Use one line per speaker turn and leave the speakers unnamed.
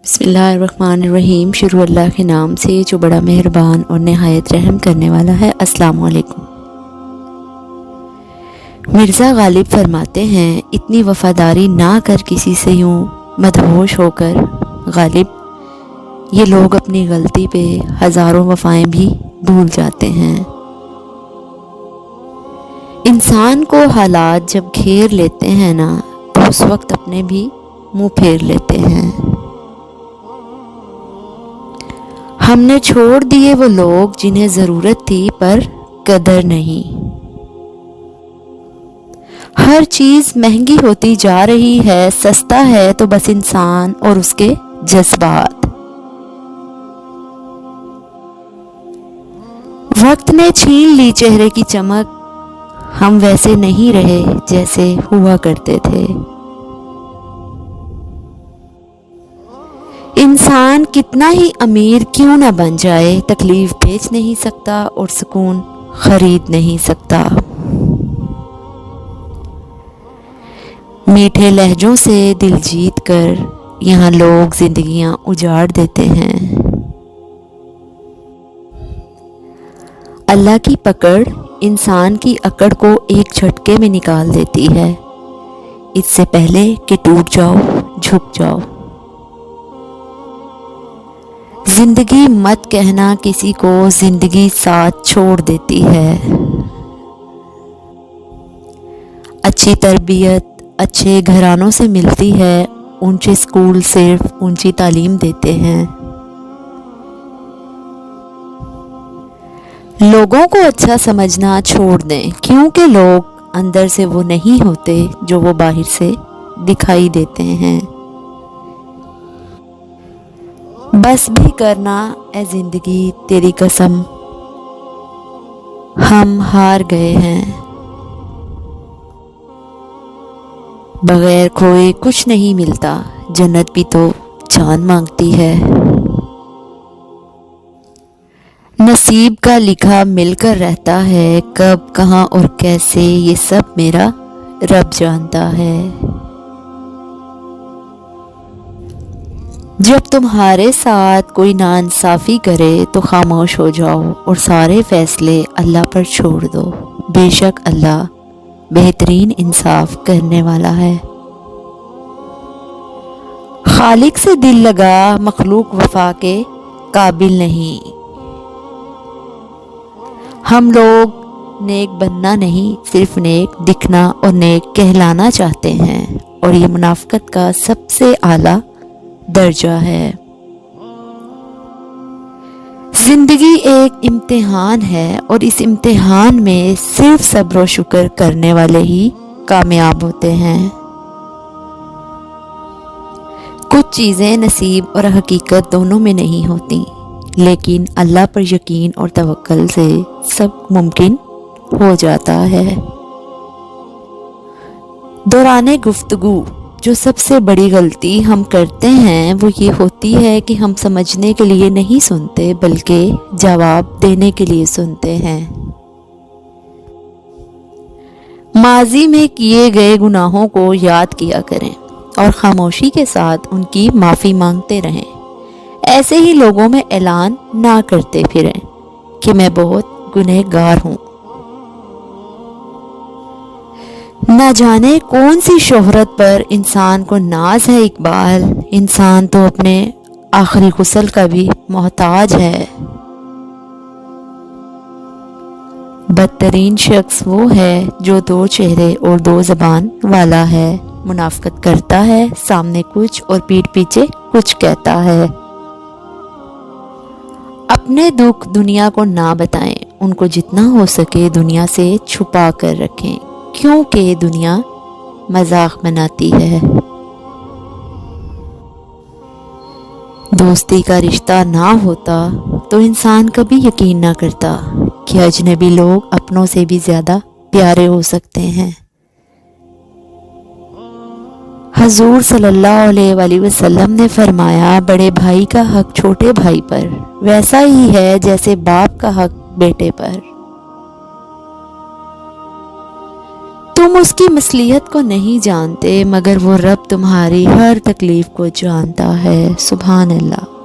بسم اللہ الرحمن الرحیم۔ شروع اللہ کے نام سے جو بڑا مہربان اور نہایت رحم کرنے والا ہے۔ السلام علیکم۔ مرزا غالب فرماتے ہیں، اتنی وفاداری نہ کر کسی سے یوں مدہوش ہو کر غالب، یہ لوگ اپنی غلطی پہ ہزاروں وفائیں بھی بھول جاتے ہیں۔ انسان کو حالات جب گھیر لیتے ہیں نا تو اس وقت اپنے بھی منہ پھیر لیتے ہیں۔ ہم نے چھوڑ دیے وہ لوگ جنہیں ضرورت تھی پر قدر نہیں۔ ہر چیز مہنگی ہوتی جا رہی ہے، سستا ہے تو بس انسان اور اس کے جذبات۔ وقت نے چھین لی چہرے کی چمک، ہم ویسے نہیں رہے جیسے ہوا کرتے تھے۔ انسان کتنا ہی امیر کیوں نہ بن جائے، تکلیف بیچ نہیں سکتا اور سکون خرید نہیں سکتا۔ میٹھے لہجوں سے دل جیت کر یہاں لوگ زندگیاں اجاڑ دیتے ہیں۔ اللہ کی پکڑ انسان کی اکڑ کو ایک جھٹکے میں نکال دیتی ہے، اس سے پہلے کہ ٹوٹ جاؤ جھک جاؤ۔ زندگی مت کہنا کسی کو، زندگی ساتھ چھوڑ دیتی ہے۔ اچھی تربیت اچھے گھرانوں سے ملتی ہے، اونچے اسکول صرف اونچی تعلیم دیتے ہیں۔ لوگوں کو اچھا سمجھنا چھوڑ دیں، کیونکہ لوگ اندر سے وہ نہیں ہوتے جو وہ باہر سے دکھائی دیتے ہیں۔ بس بھی کرنا اے زندگی تیری قسم، ہم ہار گئے ہیں۔ بغیر کھوئے کچھ نہیں ملتا، جنت بھی تو جان مانگتی ہے۔ نصیب کا لکھا مل کر رہتا ہے، کب کہاں اور کیسے یہ سب میرا رب جانتا ہے۔ جب تمہارے ساتھ کوئی ناانصافی کرے تو خاموش ہو جاؤ اور سارے فیصلے اللہ پر چھوڑ دو، بے شک اللہ بہترین انصاف کرنے والا ہے۔ خالق سے دل لگا، مخلوق وفا کے قابل نہیں۔ ہم لوگ نیک بننا نہیں، صرف نیک دکھنا اور نیک کہلانا چاہتے ہیں، اور یہ منافقت کا سب سے اعلیٰ درجہ ہے۔ زندگی ایک امتحان ہے، اور اس امتحان میں صرف صبر و شکر کرنے والے ہی کامیاب ہوتے ہیں۔ کچھ چیزیں نصیب اور حقیقت دونوں میں نہیں ہوتی، لیکن اللہ پر یقین اور توکل سے سب ممکن ہو جاتا ہے۔ دوران گفتگو جو سب سے بڑی غلطی ہم کرتے ہیں وہ یہ ہوتی ہے کہ ہم سمجھنے کے لیے نہیں سنتے بلکہ جواب دینے کے لیے سنتے ہیں۔ ماضی میں کیے گئے گناہوں کو یاد کیا کریں اور خاموشی کے ساتھ ان کی معافی مانگتے رہیں۔ ایسے ہی لوگوں میں اعلان نہ کرتے پھریں کہ میں بہت گنہگار ہوں۔ نہ جانے کون سی شہرت پر انسان کو ناز ہے اقبال، انسان تو اپنے آخری غسل کا بھی محتاج ہے۔ بدترین شخص وہ ہے جو دو چہرے اور دو زبان والا ہے، منافقت کرتا ہے، سامنے کچھ اور پیٹھ پیچھے کچھ کہتا ہے۔ اپنے دکھ دنیا کو نہ بتائیں، ان کو جتنا ہو سکے دنیا سے چھپا کر رکھیں، کیونکہ دنیا مذاق بناتی ہے۔ دوستی کا رشتہ نہ ہوتا تو انسان کبھی یقین نہ کرتا کہ اجنبی لوگ اپنوں سے بھی زیادہ پیارے ہو سکتے ہیں۔ حضور صلی اللہ علیہ وآلہ وسلم نے فرمایا، بڑے بھائی کا حق چھوٹے بھائی پر ویسا ہی ہے جیسے باپ کا حق بیٹے پر۔ تم اس کی مصلحت کو نہیں جانتے، مگر وہ رب تمہاری ہر تکلیف کو جانتا ہے۔ سبحان اللہ۔